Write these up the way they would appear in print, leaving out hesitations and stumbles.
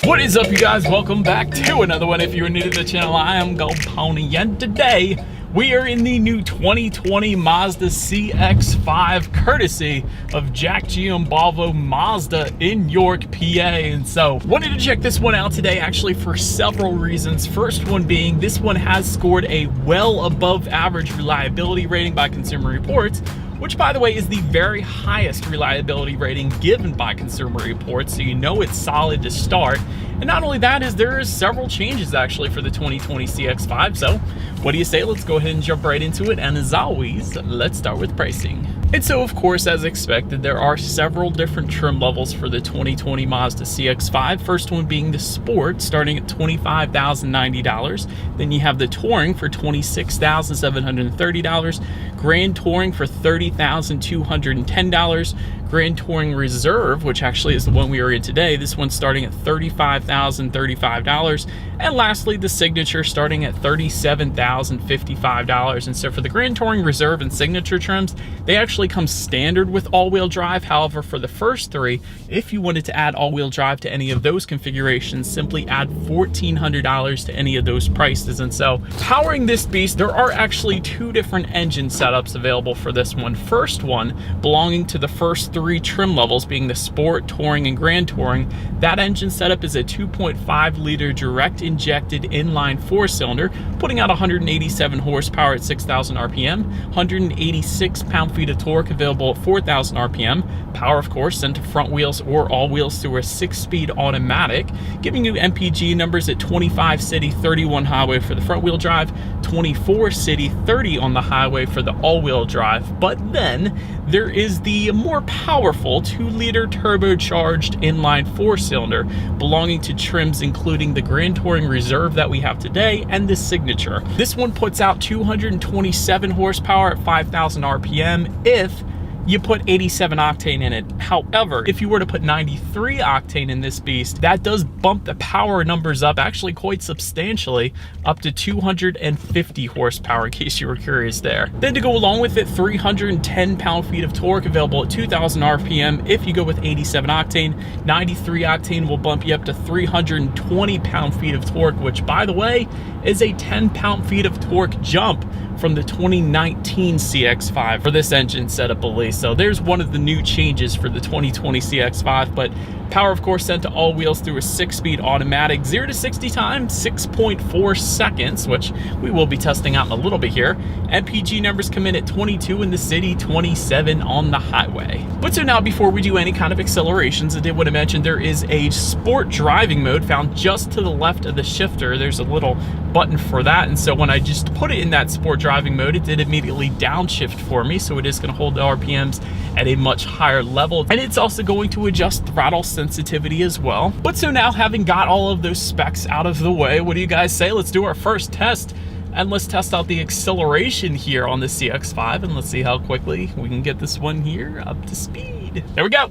What is up, you guys? Welcome back to another one. If you're new to the channel, I am Gold Pony, and today we are in the new 2020 Mazda CX-5, courtesy of Jack GM Volvo Mazda in York, PA. And so wanted to check this one out today, actually, for several reasons. First one being, this one has scored a well above average reliability rating by Consumer Reports, which, by the way, is the very highest reliability rating given by Consumer Reports, so you know it's solid to start. And not only that, there is several changes actually for the 2020 CX-5. So what do you say? Let's go ahead and jump right into it. And as always, let's start with pricing. And so, of course, as expected, there are several different trim levels for the 2020 Mazda CX-5. First one being the Sport, starting at $25,090. Then you have the Touring for $26,730. Grand Touring for $30,210. Grand Touring Reserve, which actually is the one we are in today, this one's starting at $35,035. And lastly, the Signature, starting at $37,055. And so for the Grand Touring Reserve and Signature trims, they actually come standard with all-wheel drive. However, for the first three, if you wanted to add all-wheel drive to any of those configurations, simply add $1,400 to any of those prices. And so powering this beast, there are actually two different engine setups available for this one. First one, belonging to the first three trim levels, being the Sport, Touring, and Grand Touring. That engine setup is a 2.5 liter direct injected inline four-cylinder, putting out 187 horsepower at 6,000 RPM, 186 pound-feet of torque available at 4,000 RPM. Power, of course, sent to front wheels or all wheels through a 6-speed automatic, giving you MPG numbers at 25 city, 31 highway for the front-wheel drive, 24 city, 30 on the highway for the all-wheel drive. But then there is the more powerful 2-liter turbocharged inline four-cylinder belonging to trims including the Grand Touring Reserve that we have today and the Signature. This one puts out 227 horsepower at 5,000 RPM if you put 87 octane in it. However, if you were to put 93 octane in this beast, that does bump the power numbers up actually quite substantially, up to 250 horsepower, in case you were curious there. Then to go along with it, 310 pound-feet of torque available at 2,000 RPM if you go with 87 octane. 93 octane will bump you up to 320 pound-feet of torque, which, by the way, is a 10 pound-feet of torque jump from the 2019 CX-5 for this engine setup at least. So there's one of the new changes for the 2020 CX-5, but power, of course, sent to all wheels through a 6-speed automatic, 0 to 60 time, 6.4 seconds, which we will be testing out in a little bit here. MPG numbers come in at 22 in the city, 27 on the highway. But so now, before we do any kind of accelerations, I did want to mention there is a sport driving mode found just to the left of the shifter. There's a little button for that, and so when I just put it in that sport driving mode, it did immediately downshift for me, so it is going to hold the RPMs at a much higher level, and it's also going to adjust throttle sensitivity as well. But so now, having got all of those specs out of the way, what do you guys say? Let's do our first test, and let's test out the acceleration here on the CX-5, and let's see how quickly we can get this one here up to speed. There we go.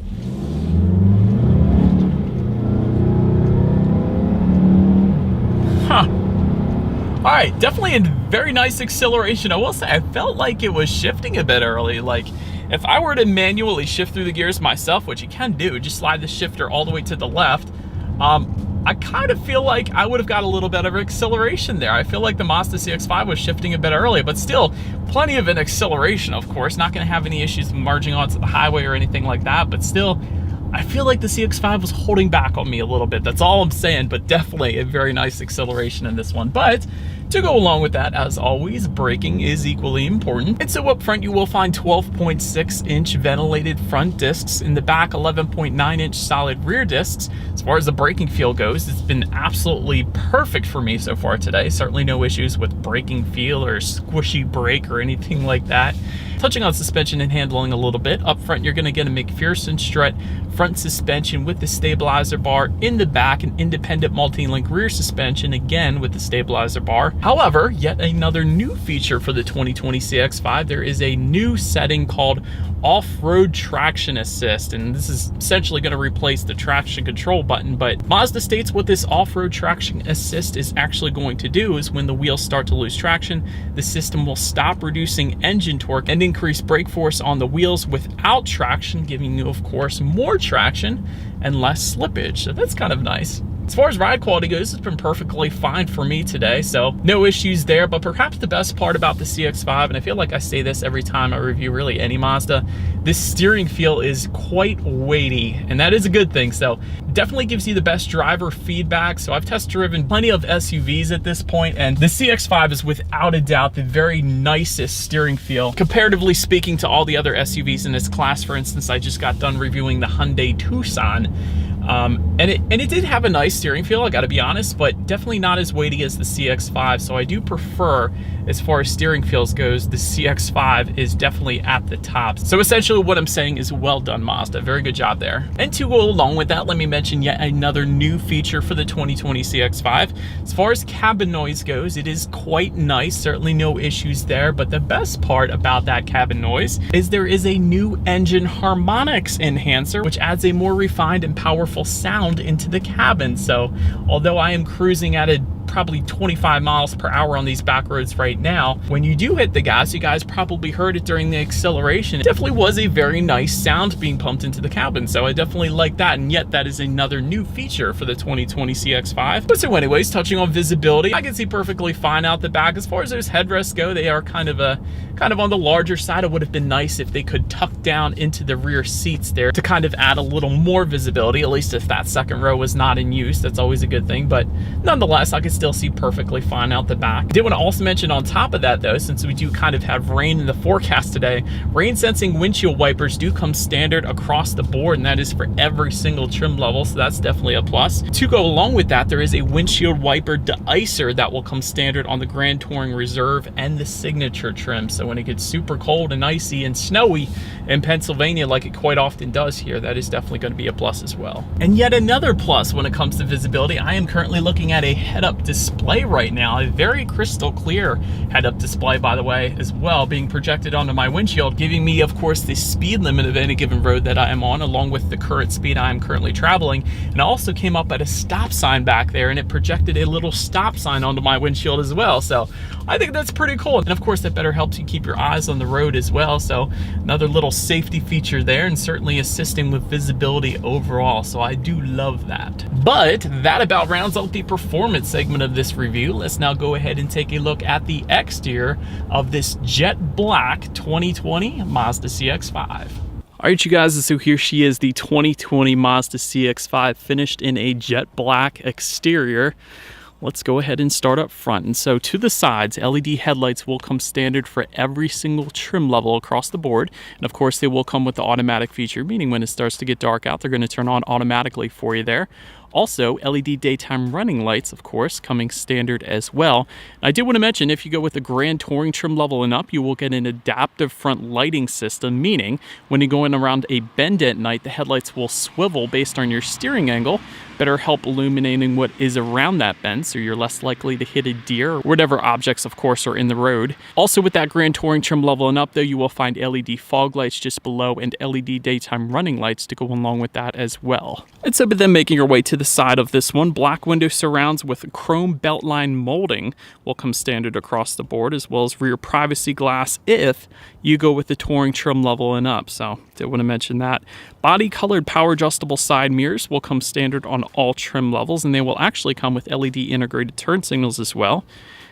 Huh. All right, definitely a very nice acceleration. I will say, I felt like it was shifting a bit early. Like, if I were to manually shift through the gears myself, which you can do, just slide the shifter all the way to the left, I kind of feel like I would have got a little bit of acceleration there. I feel like the Mazda CX-5 was shifting a bit early, but still plenty of an acceleration, of course. Not going to have any issues merging onto the highway or anything like that, but still, I feel like the CX-5 was holding back on me a little bit. That's all I'm saying, but definitely a very nice acceleration in this one. But to go along with that, as always, braking is equally important. And so up front, you will find 12.6-inch ventilated front discs. In the back, 11.9-inch solid rear discs. As far as the braking feel goes, it's been absolutely perfect for me so far today. Certainly no issues with braking feel or squishy brake or anything like that. Touching on suspension and handling a little bit, up front you're going to get a McPherson strut front suspension with the stabilizer bar. In the back, an independent multi-link rear suspension, again with the stabilizer bar. However, yet another new feature for the 2020 CX-5, there is a new setting called off-road traction assist, and this is essentially going to replace the traction control button. But Mazda states what this off-road traction assist is actually going to do is when the wheels start to lose traction, the system will stop reducing engine torque and increase brake force on the wheels without traction, giving you, of course, more traction and less slippage. So that's kind of nice. As far as ride quality goes, it's been perfectly fine for me today, so no issues there. But perhaps the best part about the CX-5, and I feel like I say this every time I review really any Mazda, this steering feel is quite weighty, and that is a good thing. So definitely gives you the best driver feedback. So I've test driven plenty of SUVs at this point, and the CX-5 is without a doubt the very nicest steering feel, comparatively speaking to all the other SUVs in this class. For instance, I just got done reviewing the Hyundai Tucson, and it did have a nice steering feel, I gotta be honest, but definitely not as weighty as the CX-5. So I do prefer, as far as steering feels goes, the CX-5 is definitely at the top. So essentially what I'm saying is well done, Mazda. Very good job there. And to go along with that, let me mention yet another new feature for the 2020 CX-5. As far as cabin noise goes, it is quite nice. Certainly no issues there. But the best part about that cabin noise is there is a new engine harmonics enhancer, which adds a more refined and powerful sound into the cabin. So although I am cruising at a probably 25 miles per hour on these back roads right now, when you do hit the gas, you guys probably heard it during the acceleration. It definitely was a very nice sound being pumped into the cabin, so I definitely like that. And yet that is another new feature for the 2020 CX-5. But so anyways, touching on visibility, I can see perfectly fine out the back. As far as those headrests go, they are kind of on the larger side. It would have been nice if they could tuck down into the rear seats there to kind of add a little more visibility, at least if that second row was not in use. That's always a good thing, but nonetheless, I can still see perfectly fine out the back. I did want to also mention on top of that though, since we do kind of have rain in the forecast today, rain sensing windshield wipers do come standard across the board, and that is for every single trim level, so that's definitely a plus. To go along with that, there is a windshield wiper de-icer that will come standard on the Grand Touring Reserve and the Signature trim. So when it gets super cold and icy and snowy in Pennsylvania, like it quite often does here, that is definitely going to be a plus as well. And yet another plus when it comes to visibility, I am currently looking at a head-up display right now, a very crystal clear head-up display, by the way, as well, being projected onto my windshield, giving me, of course, the speed limit of any given road that I am on, along with the current speed I am currently traveling. And I also came up at a stop sign back there, and it projected a little stop sign onto my windshield as well. So I think that's pretty cool. And of course, that better helps you keep your eyes on the road as well. So another little safety feature there, and certainly assisting with visibility overall. So I do love that. But that about rounds out the performance segment of this review. Let's now go ahead and take a look at the exterior of this jet black 2020 Mazda CX-5. All right, you guys, so here she is, the 2020 Mazda CX-5, finished in a jet black exterior. Let's go ahead and start up front. And so to the sides, LED headlights will come standard for every single trim level across the board. And of course, they will come with the automatic feature, meaning when it starts to get dark out, they're going to turn on automatically for you there. Also, LED daytime running lights, of course, coming standard as well. I did want to mention, if you go with the Grand Touring trim level and up, you will get an adaptive front lighting system, meaning when you're going around a bend at night, the headlights will swivel based on your steering angle, better help illuminating what is around that bend, so you're less likely to hit a deer or whatever objects, of course, are in the road. Also, with that Grand Touring trim level and up, though, you will find LED fog lights just below and LED daytime running lights to go along with that as well. And so, but then making your way to the side of this one, black window surrounds with chrome beltline molding will come standard across the board, as well as rear privacy glass if you go with the Touring trim level and up. So did want to mention that. Body colored power adjustable side mirrors will come standard on all trim levels, and they will actually come with LED integrated turn signals as well.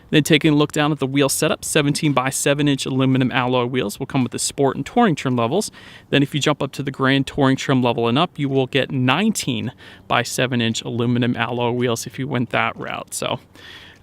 Then taking a look down at the wheel setup, 17 by 7 inch aluminum alloy wheels will come with the Sport and Touring trim levels. Then if you jump up to the Grand Touring trim level and up, you will get 19 by 7 inch aluminum alloy wheels if you went that route. So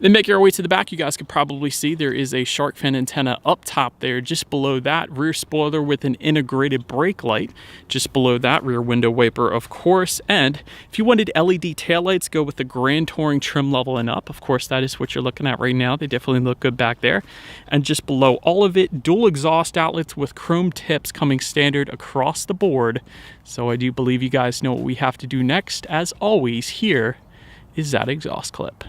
then making our way to the back, you guys could probably see there is a shark fin antenna up top there. Just below that, rear spoiler with an integrated brake light. Just below that, rear window wiper, of course. And if you wanted LED taillights, go with the Grand Touring trim level and up. Of course, that is what you're looking at right now. They definitely look good back there. And just below all of it, dual exhaust outlets with chrome tips coming standard across the board. So I do believe you guys know what we have to do next. As always, here is that exhaust clip.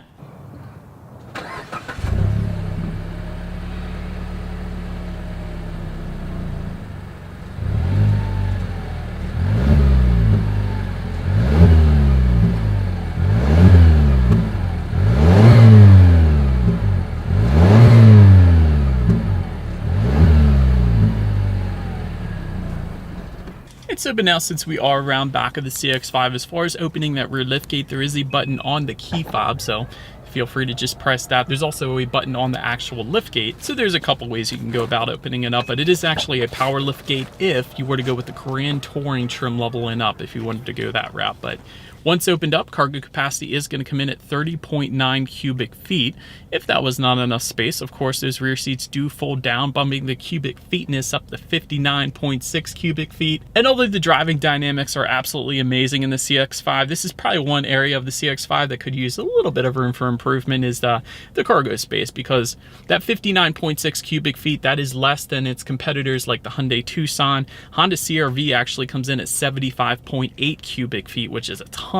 And so, but now since we are around back of the CX-5, as far as opening that rear liftgate, there is a button on the key fob, so feel free to just press that. There's also a button on the actual liftgate, so there's a couple ways you can go about opening it up, but it is actually a power liftgate if you were to go with the Grand Touring trim level and up, if you wanted to go that route. But once opened up, cargo capacity is going to come in at 30.9 cubic feet. If that was not enough space, of course, those rear seats do fold down, bumping the cubic feetness up to 59.6 cubic feet. And although the driving dynamics are absolutely amazing in the CX-5, this is probably one area of the CX-5 that could use a little bit of room for improvement is the cargo space, because that 59.6 cubic feet, that is less than its competitors like the Hyundai Tucson. Honda CR-V actually comes in at 75.8 cubic feet, which is a ton.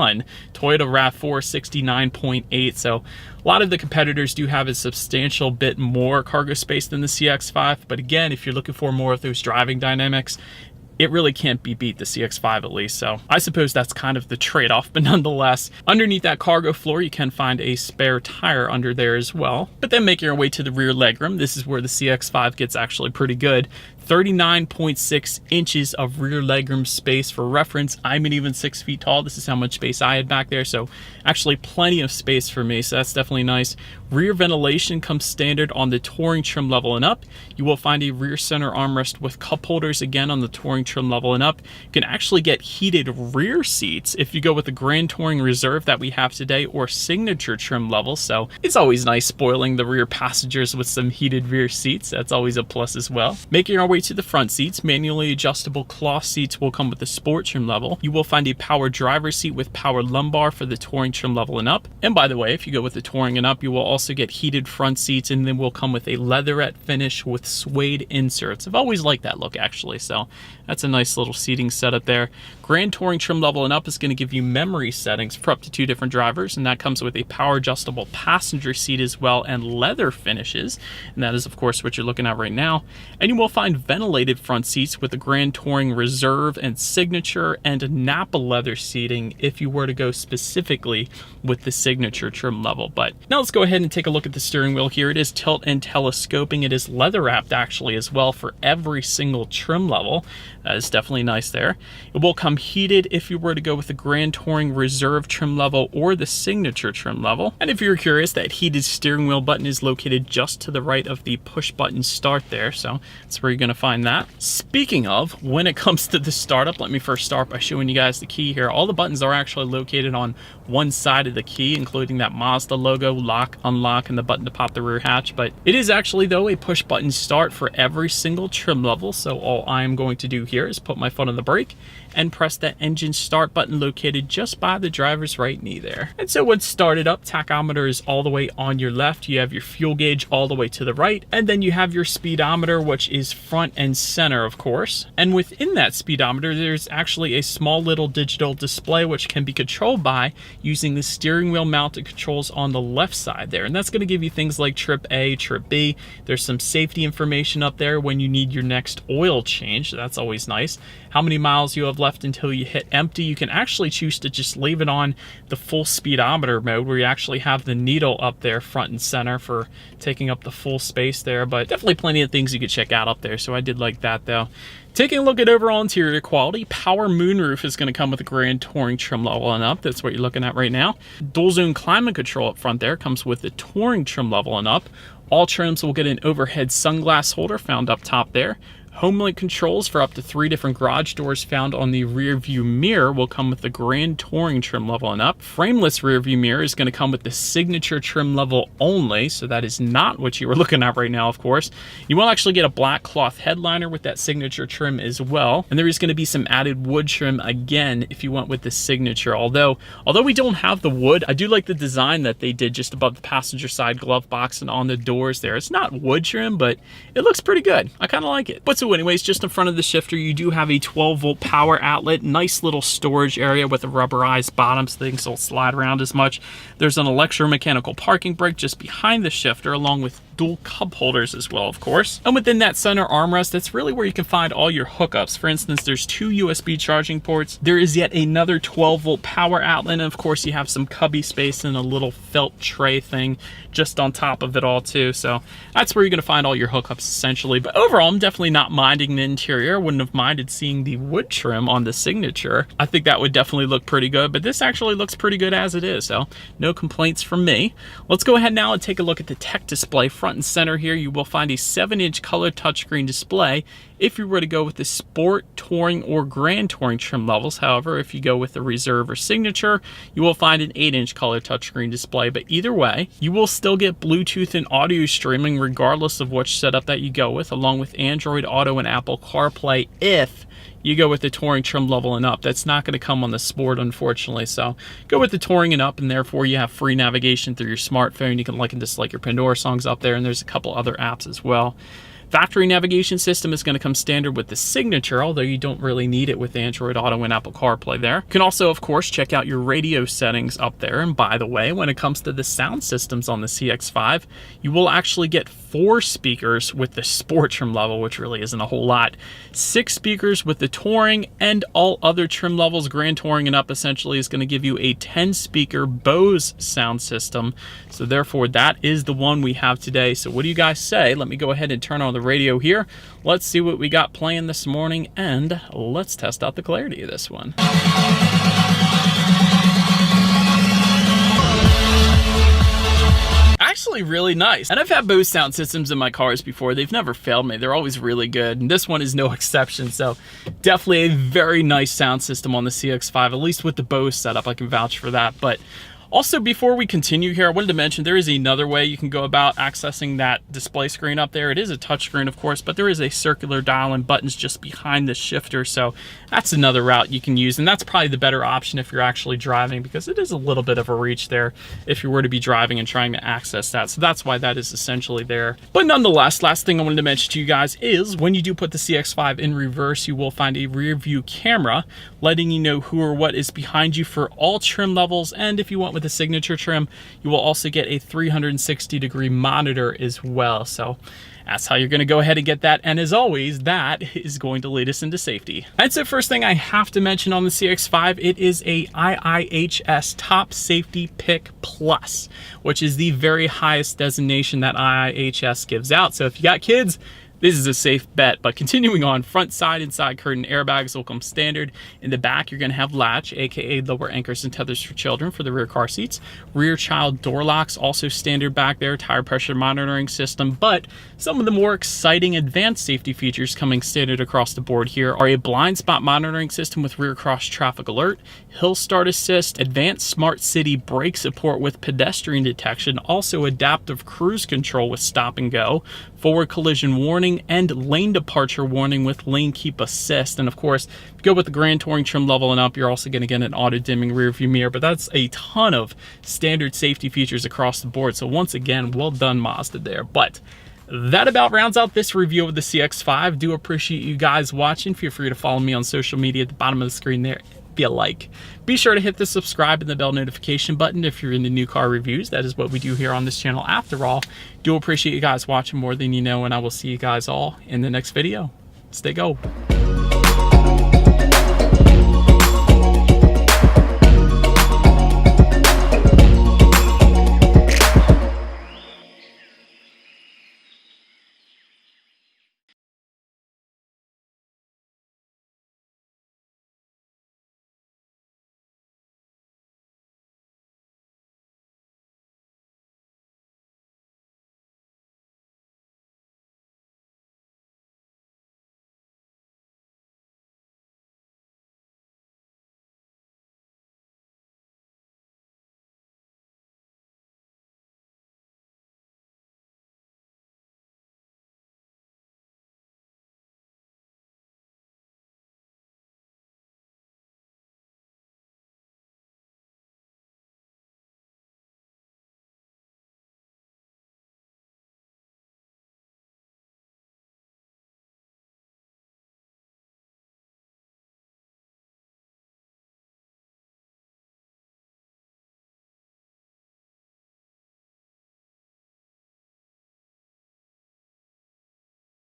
Toyota RAV4 69.8, so a lot of the competitors do have a substantial bit more cargo space than the CX-5, but again, if you're looking for more of those driving dynamics, it really can't be beat, the CX-5 at least. So I suppose that's kind of the trade-off, but nonetheless, underneath that cargo floor, you can find a spare tire under there as well. But then making our way to the rear legroom, this is where the CX-5 gets actually pretty good. 39.6 inches of rear legroom space. For reference, I'm an even 6 feet tall. This is how much space I had back there, so actually plenty of space for me, so that's definitely nice. Rear ventilation comes standard on the Touring trim level and up. You will find a rear center armrest with cup holders again on the Touring trim level and up. You can actually get heated rear seats if you go with the Grand Touring Reserve that we have today or Signature trim level, so it's always nice spoiling the rear passengers with some heated rear seats. That's always a plus as well. Making our way to the front seats, manually adjustable cloth seats will come with the Sport trim level. You will find a power driver seat with power lumbar for the Touring trim level and up. And by the way, if you go with the Touring and up, you will also get heated front seats, and then will come with a leatherette finish with suede inserts. I've always liked that look actually, so that's a nice little seating setup there. Grand Touring trim level and up is going to give you memory settings for up to 2 different drivers, and that comes with a power adjustable passenger seat as well and leather finishes, and that is of course what you're looking at right now. And you will find ventilated front seats with the Grand Touring Reserve and Signature and Napa leather seating if you were to go specifically with the Signature trim level. But now let's go ahead and take a look at the steering wheel here. It is tilt and telescoping. It is leather wrapped actually as well for every single trim level. That is definitely nice there. It will come heated if you were to go with the Grand Touring Reserve trim level or the Signature trim level. And if you're curious, that heated steering wheel button is located just to the right of the push button start there, so that's where you're going to find that. Speaking of, when it comes to the startup, let me first start by showing you guys the key here. All the buttons are actually located on one side of the key, including that Mazda logo, lock, unlock, and the button to pop the rear hatch. But it is actually, though, a push button start for every single trim level, so all I am going to do here is put my foot on the brake and press that engine start button located just by the driver's right knee there. And so once started up, tachometer is all the way on your left. You have your fuel gauge all the way to the right, and then you have your speedometer, which is front and center, of course. And within that speedometer, there's actually a small little digital display which can be controlled by using the steering wheel mounted controls on the left side there. And that's going to give you things like trip A, trip B. There's some safety information up there when you need your next oil change. That's always nice. How many miles you have left until you hit empty. You can actually choose to just leave it on the full speedometer mode, where you actually have the needle up there front and center for taking up the full space there. But definitely plenty of things you could check out up there, so I did like that though. Taking a look at overall interior quality, power moonroof is going to come with a Grand Touring trim level and up. That's what you're looking at right now. Dual zone climate control up front there comes with the Touring trim level and up. All trims will get an overhead sunglass holder found up top there. Homelink controls for up to 3 different garage doors found on the rear view mirror will come with the Grand Touring trim level and up. Frameless rear view mirror is going to come with the Signature trim level only, so that is not what you were looking at right now, of course. You will actually get a black cloth headliner with that Signature trim as well, and there is going to be some added wood trim again if you went with the Signature. Although we don't have the wood, I do like the design that they did just above the passenger side glove box and on the doors there. It's not wood trim, but it looks pretty good. I kind of like it. But so anyways, just in front of the shifter, you do have a 12-volt power outlet, nice little storage area with a rubberized bottom so things don't slide around as much. There's an electromechanical parking brake just behind the shifter, along with dual cup holders as well, of course. And within that center armrest, that's really where you can find all your hookups. For instance, there's 2 USB charging ports. There is yet another 12-volt power outlet, and of course you have some cubby space and a little felt tray thing just on top of it all too. So that's where you're gonna find all your hookups essentially. But overall, I'm definitely not minding the interior. I wouldn't have minded seeing the wood trim on the Signature. I think that would definitely look pretty good, but this actually looks pretty good as it is, so no complaints from me. Let's go ahead now and take a look at the tech display. Front and center here, you will find a 7-inch color touchscreen display if you were to go with the Sport, Touring, or Grand Touring trim levels. However, if you go with the Reserve or Signature, you will find an 8-inch color touchscreen display. But either way, you will still get Bluetooth and audio streaming regardless of which setup that you go with, along with Android Auto and Apple CarPlay if you go with the Touring trim level and up. That's not going to come on the Sport, unfortunately. So go with the Touring and up, and therefore you have free navigation through your smartphone. You can like and dislike your Pandora songs up there, and there's a couple other apps as well. Factory navigation system is going to come standard with the Signature, although you don't really need it with Android Auto and Apple CarPlay there. You can also, of course, check out your radio settings up there. And by the way, when it comes to the sound systems on the CX-5, you will actually get 4 speakers with the Sport trim level, which really isn't a whole lot. 6 speakers with the Touring, and all other trim levels, Grand Touring and up, essentially is going to give you a 10-speaker Bose sound system. So therefore, that is the one we have today. So what do you guys say? Let me go ahead and turn on the radio here. Let's see what we got playing this morning, and let's test out the clarity of this one. Actually really nice. And I've had Bose sound systems in my cars before. They've never failed me. They're always really good, and this one is no exception. So definitely a very nice sound system on the CX-5, at least with the Bose setup. I can vouch for that. But also, before we continue here, I wanted to mention there is another way you can go about accessing that display screen up there. It is a touchscreen, of course, but there is a circular dial and buttons just behind the shifter. So that's another route you can use, and that's probably the better option if you're actually driving, because it is a little bit of a reach there if you were to be driving and trying to access that. So that's why that is essentially there. But nonetheless, last thing I wanted to mention to you guys is when you do put the CX-5 in reverse, you will find a rear view camera letting you know who or what is behind you for all trim levels. And if you want with the Signature trim, you will also get a 360-degree monitor as well. So that's how you're going to go ahead and get that. And as always, that is going to lead us into safety. And so first thing I have to mention on the CX-5, it is a IIHS Top Safety Pick Plus, which is the very highest designation that IIHS gives out. So if you got kids, this is a safe bet. But continuing on, front side and side curtain airbags will come standard. In the back, you're going to have latch, aka lower anchors and tethers for children for the rear car seats. Rear child door locks, also standard back there. Tire pressure monitoring system. But some of the more exciting advanced safety features coming standard across the board here are a blind spot monitoring system with rear cross traffic alert, hill start assist, advanced smart city brake support with pedestrian detection, also adaptive cruise control with stop and go, forward collision warning, and lane departure warning with lane keep assist. And of course, if you go with the Grand Touring trim level and up, you're also going to get an auto dimming rear view mirror. But that's a ton of standard safety features across the board. So once again, well done Mazda there. But that about rounds out this review of the CX-5. Do appreciate you guys watching. Feel free to follow me on social media at the bottom of the screen there. Be a like. Be sure to hit the subscribe and the bell notification button if you're into new car reviews. That is what we do here on this channel after all. Do appreciate you guys watching more than you know, and I will see you guys all in the next video. Stay gold.